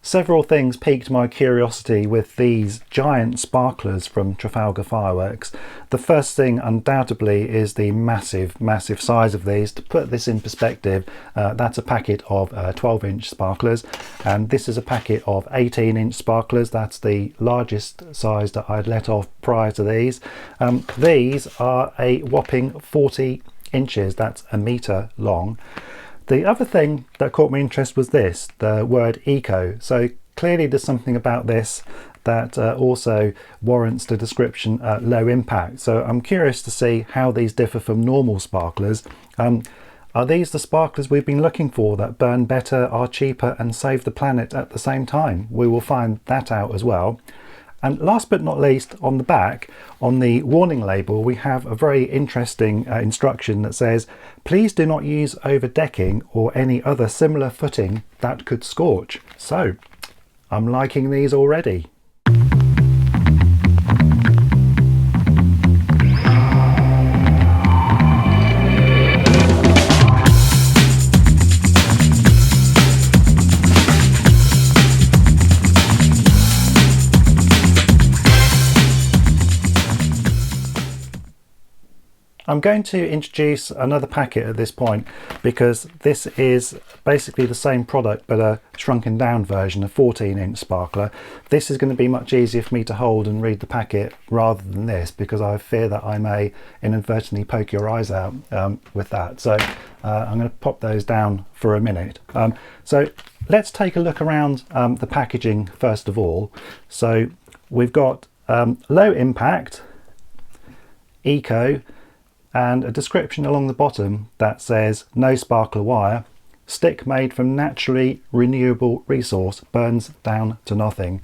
Several things piqued my curiosity with these giant sparklers from Trafalgar Fireworks. The first thing undoubtedly is the massive size of these. To put this in perspective, that's a packet of 12-inch sparklers, and this is a packet of 18-inch sparklers. That's the largest size that I'd let off prior to these. These are a whopping 40 inches, that's a metre long. The other thing that caught my interest was this, the word eco. So clearly there's something about this that also warrants the description low impact. So I'm curious to see how these differ from normal sparklers. Are these the sparklers we've been looking for, that burn better, are cheaper and save the planet at the same time? We will find that out as well. And last but not least, on the back, on the warning label, we have a very interesting instruction that says, please do not use overdecking or any other similar footing that could scorch. So I'm liking these already. I'm going to introduce another packet at this point because this is basically the same product but a shrunken down version, a 14-inch sparkler. This is going to be much easier for me to hold and read the packet rather than this, because I fear that I may inadvertently poke your eyes out with that. So I'm going to pop those down for a minute. So let's take a look around the packaging first of all. So we've got low impact, eco, and a description along the bottom that says no sparkler wire, stick made from naturally renewable resource, burns down to nothing.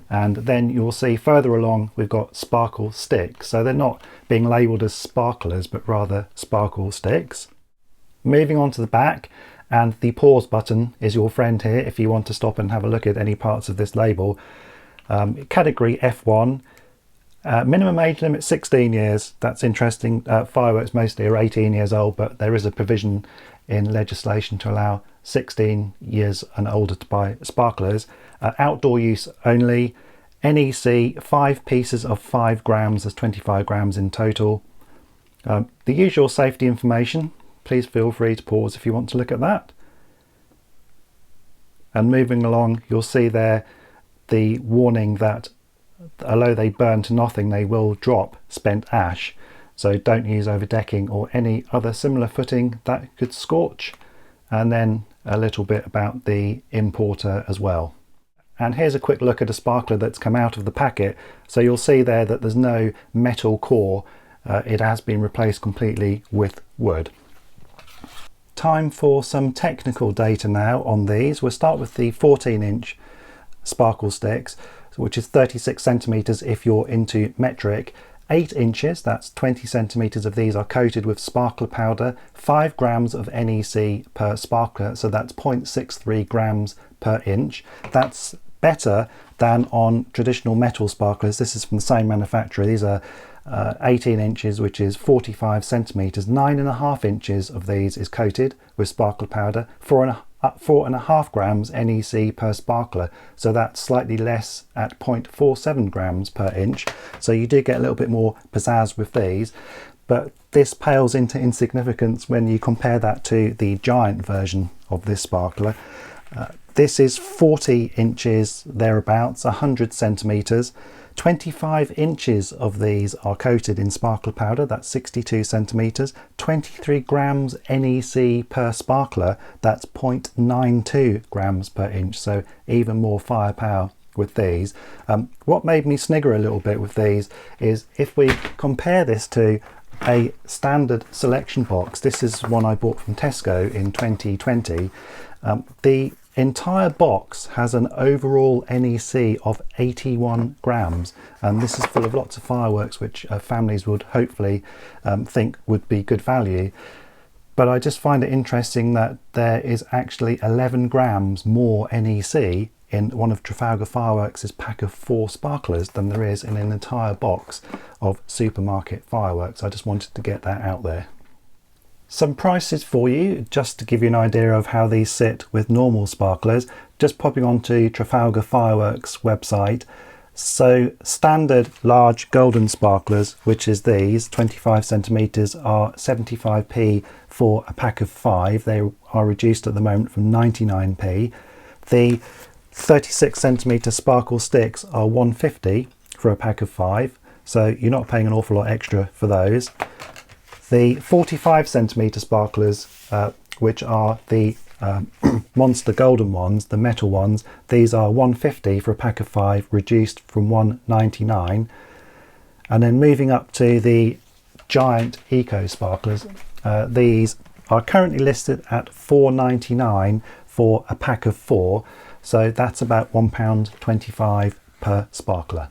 And then you'll see further along we've got sparkle sticks, so they're not being labelled as sparklers but rather sparkle sticks. Moving on to the back, and the pause button is your friend here if you want to stop and have a look at any parts of this label. Category F1. Minimum age limit 16 years. That's interesting. Fireworks mostly are 18 years old, but there is a provision in legislation to allow 16 years and older to buy sparklers. Outdoor use only. NEC 5 pieces of 5 grams, there's 25 grams in total. The usual safety information. Please feel free to pause if you want to look at that. And moving along, you'll see there the warning that although they burn to nothing, they will drop spent ash. So don't use overdecking or any other similar footing that could scorch. And then a little bit about the importer as well. And here's a quick look at a sparkler that's come out of the packet. So you'll see there that there's no metal core. It has been replaced completely with wood. Time for some technical data now on these. We'll start with the 14-inch sparkle sticks, which is 36 centimeters if you're into metric. 8 inches, that's 20 centimeters of these, are coated with sparkler powder. 5 grams of NEC per sparkler, so that's 0.63 grams per inch. That's better than on traditional metal sparklers. This is from the same manufacturer. These are 18 inches, which is 45 centimeters. 9.5 inches of these is coated with sparkler powder. 4.5 grams NEC per sparkler, so that's slightly less at 0.47 grams per inch. So you do get a little bit more pizzazz with these, but this pales into insignificance when you compare that to the giant version of this sparkler. This is 40 inches thereabouts, 100 centimeters. 25 inches of these are coated in sparkler powder, that's 62 centimeters. 23 grams NEC per sparkler, that's 0.92 grams per inch, so even more firepower with these. What made me snigger a little bit with these is if we compare this to a standard selection box. This is one I bought from Tesco in 2020. The entire box has an overall NEC of 81 grams, and this is full of lots of fireworks which families would hopefully think would be good value. But I just find it interesting that there is actually 11 grams more NEC in one of Trafalgar Fireworks' pack of 4 sparklers than there is in an entire box of supermarket fireworks. I just wanted to get that out there. Some prices for you, just to give you an idea of how these sit with normal sparklers. just popping onto Trafalgar Fireworks website. So standard large golden sparklers, which is these 25 centimeters, are 75p for a pack of 5. They are reduced at the moment from 99p. The 36 centimeter sparkle sticks are 150 for a pack of 5, so you're not paying an awful lot extra for those. The 45 centimeter sparklers, which are the monster golden ones, the metal ones, these are 150 for a pack of 5, reduced from 199. And then moving up to the giant eco sparklers, these are currently listed at £4.99 for a pack of 4, so that's about £1.25 per sparkler.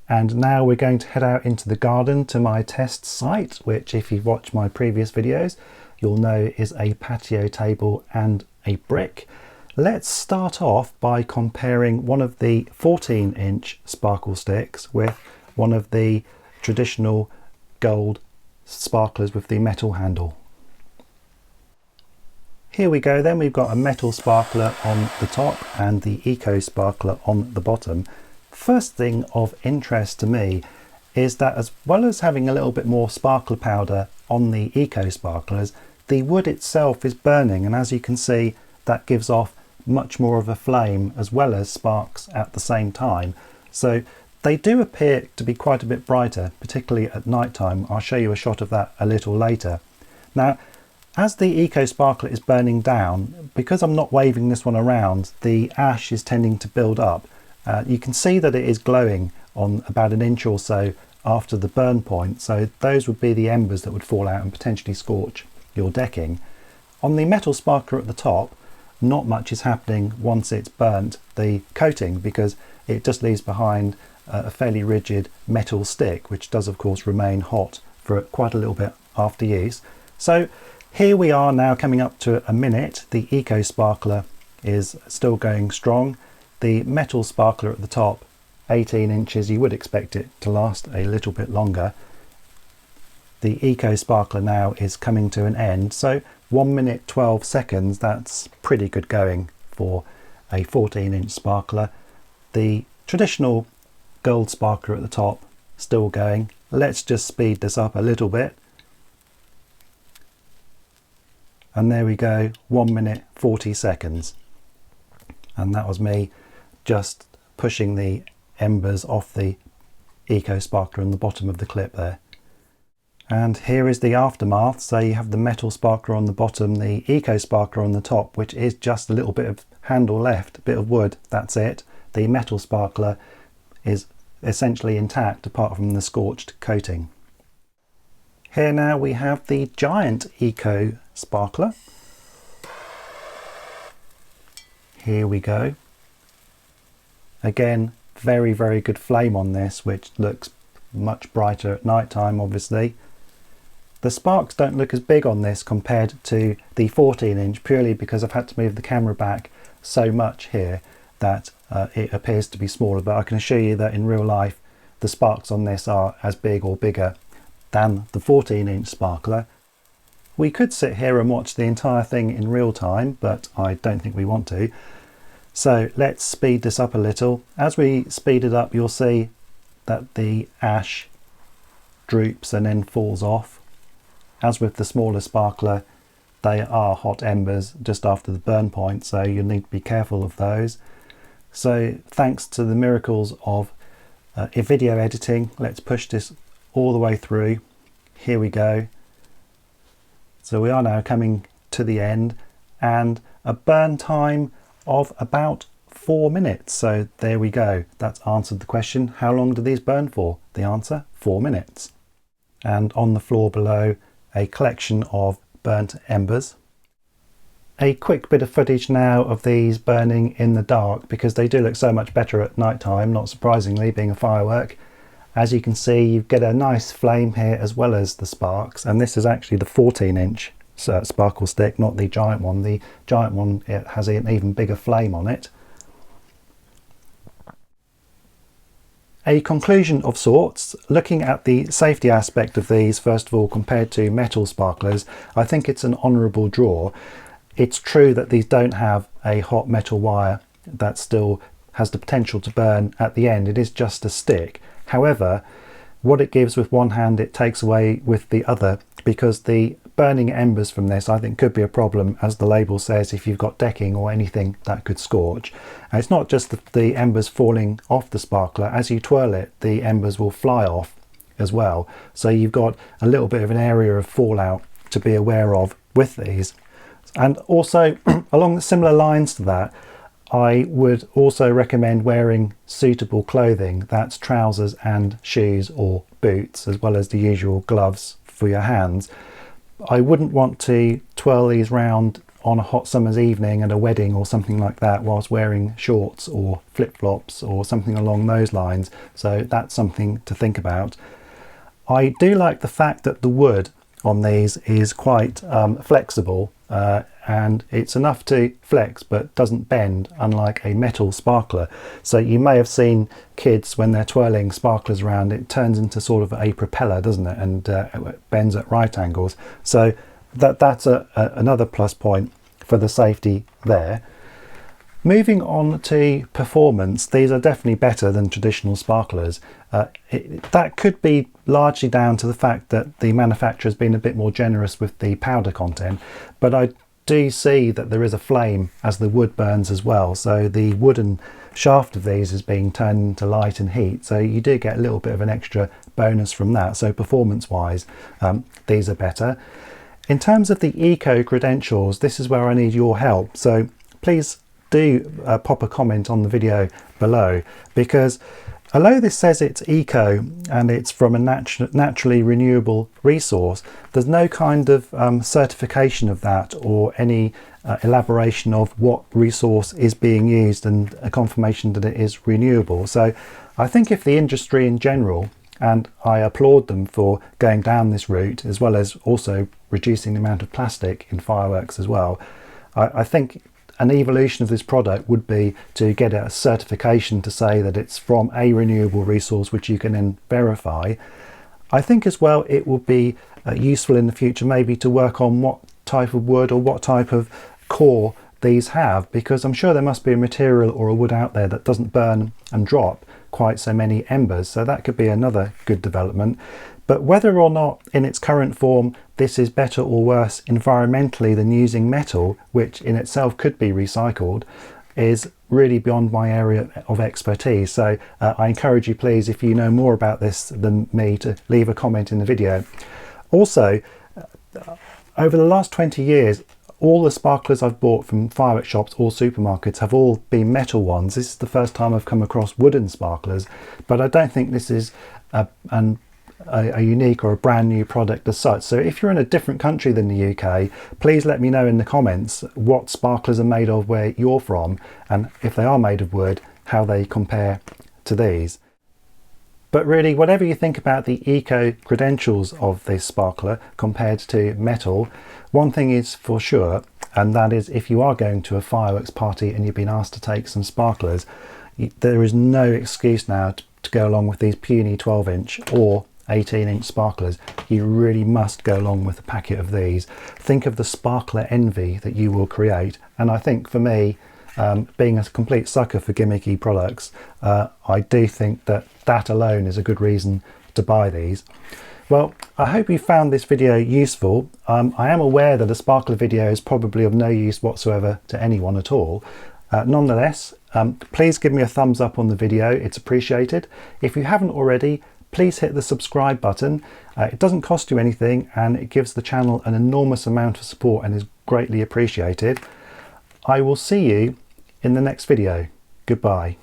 And now we're going to head out into the garden to my test site, which, if you've watched my previous videos, you'll know is a patio table and a brick. Let's start off by comparing one of the 14-inch sparkle sticks with one of the traditional gold sparklers with the metal handle. Here we go then, we've got a metal sparkler on the top and the eco sparkler on the bottom. First thing of interest to me is that, as well as having a little bit more sparkler powder on the eco sparklers, the wood itself is burning, and as you can see, that gives off much more of a flame as well as sparks at the same time. So they do appear to be quite a bit brighter, particularly at night time. I'll show you a shot of that a little later. Now, as the eco sparkler is burning down, because I'm not waving this one around, the ash is tending to build up. You can see that it is glowing on about an inch or so after the burn point, so those would be the embers that would fall out and potentially scorch your decking. On the metal sparkler at the top, not much is happening once it's burnt the coating, because it just leaves behind a fairly rigid metal stick, which does of course remain hot for quite a little bit after use. So here we are now coming up to a minute. The eco sparkler is still going strong. The metal sparkler at the top, 18 inches, you would expect it to last a little bit longer. The eco sparkler now is coming to an end, so 1 minute 12 seconds, that's pretty good going for a 14-inch sparkler. The traditional gold sparkler at the top still going. Let's just speed this up a little bit, and there we go, 1 minute 40 seconds, and that was me just pushing the embers off the eco sparkler in the bottom of the clip there. And here is the aftermath. So you have the metal sparkler on the bottom, the eco sparkler on the top, which is just a little bit of handle left, a bit of wood, that's it. The metal sparkler is essentially intact apart from the scorched coating. Here now we have the giant eco sparkler. Here we go. Again, very, very good flame on this, which looks much brighter at night time, obviously. The sparks don't look as big on this compared to the 14-inch, purely because I've had to move the camera back so much here that it appears to be smaller, but I can assure you that in real life the sparks on this are as big or bigger than the 14-inch sparkler. We could sit here and watch the entire thing in real time, but I don't think we want to. So let's speed this up a little. As we speed it up, you'll see that the ash droops and then falls off. As with the smaller sparkler, they are hot embers just after the burn point, so you'll need to be careful of those. So thanks to the miracles of video editing, let's push this all the way through. Here we go. So we are now coming to the end, and a burn time of about 4 minutes. So there we go, that's answered the question, how long do these burn for? The answer, 4 minutes. And on the floor below, a collection of burnt embers. A quick bit of footage now of these burning in the dark, because they do look so much better at night time, not surprisingly, being a firework. As you can see, you get a nice flame here as well as the sparks, and this is actually the 14-inch sparkle stick, not the giant one. The giant one, it has an even bigger flame on it. A conclusion of sorts, looking at the safety aspect of these, first of all, compared to metal sparklers, I think it's an honourable draw. It's true that these don't have a hot metal wire that still has the potential to burn at the end. It is just a stick. However, what it gives with one hand it takes away with the other, because the burning embers from this I think could be a problem, as the label says, if you've got decking or anything that could scorch. And it's not just the embers falling off the sparkler. As you twirl it, the embers will fly off as well, so you've got a little bit of an area of fallout to be aware of with these. And also along the similar lines to that, I would also recommend wearing suitable clothing. That's trousers and shoes or boots, as well as the usual gloves for your hands. I wouldn't want to twirl these round on a hot summer's evening at a wedding or something like that whilst wearing shorts or flip-flops or something along those lines, so that's something to think about. I do like the fact that the wood on these is quite flexible, and it's enough to flex but doesn't bend, unlike a metal sparkler. So you may have seen kids when they're twirling sparklers around, it turns into sort of a propeller, doesn't it, and it bends at right angles. So that's another plus point for the safety there. Moving on to performance, these are definitely better than traditional sparklers. That could be largely down to the fact that the manufacturer has been a bit more generous with the powder content, but I do see that there is a flame as the wood burns as well, so the wooden shaft of these is being turned into light and heat, so you do get a little bit of an extra bonus from that. So performance wise, these are better. In terms of the eco credentials, this is where I need your help, so please do pop a comment on the video below, because although this says it's eco and it's from a naturally renewable resource, there's no kind of certification of that or any elaboration of what resource is being used and a confirmation that it is renewable. So I think if the industry in general, and I applaud them for going down this route, as well as also reducing the amount of plastic in fireworks as well, I think an evolution of this product would be to get a certification to say that it's from a renewable resource, which you can then verify. I think as well it will be useful in the future maybe to work on what type of wood or what type of core these have, because I'm sure there must be a material or a wood out there that doesn't burn and drop quite so many embers, so that could be another good development. But whether or not in its current form this is better or worse environmentally than using metal, which in itself could be recycled, is really beyond my area of expertise. So I encourage you, please, if you know more about this than me, to leave a comment in the video. Also, over the last 20 years, all the sparklers I've bought from fireworks shops or supermarkets have all been metal ones. This is the first time I've come across wooden sparklers, but I don't think this is a unique or a brand new product as such. So if you're in a different country than the UK, please let me know in the comments what sparklers are made of where you're from, and if they are made of wood, how they compare to these. But really, whatever you think about the eco credentials of this sparkler compared to metal, one thing is for sure, and that is if you are going to a fireworks party and you've been asked to take some sparklers, there is no excuse now to go along with these puny 12-inch or 18-inch sparklers. You really must go along with a packet of these. Think of the sparkler envy that you will create. And I think for me, being a complete sucker for gimmicky products, I do think that that alone is a good reason to buy these. Well, I hope you found this video useful. I am aware that a sparkler video is probably of no use whatsoever to anyone at all. Nonetheless, please give me a thumbs up on the video, it's appreciated. If you haven't already, please hit the subscribe button. It doesn't cost you anything and it gives the channel an enormous amount of support and is greatly appreciated. I will see you in the next video. Goodbye.